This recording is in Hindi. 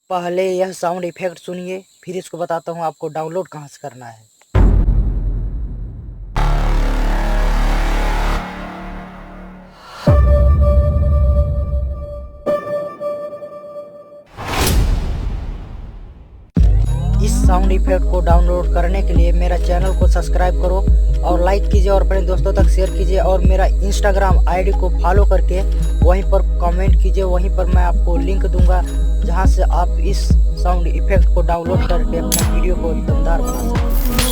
पहले यह साउंड इफेक्ट सुनिए, फिर इसको बताता हूँ आपको डाउनलोड कहाँ से करना है। इस साउंड इफेक्ट को डाउनलोड करने के लिए मेरा चैनल को सब्सक्राइब करो और लाइक कीजिए और अपने दोस्तों तक शेयर कीजिए और मेरा इंस्टाग्राम आईडी को फॉलो करके वहीं पर कमेंट कीजिए। वहीं पर मैं आपको लिंक दूंगा जहां से आप इस साउंड इफेक्ट को डाउनलोड करके अपना वीडियो को दमदार बना सकते हैं।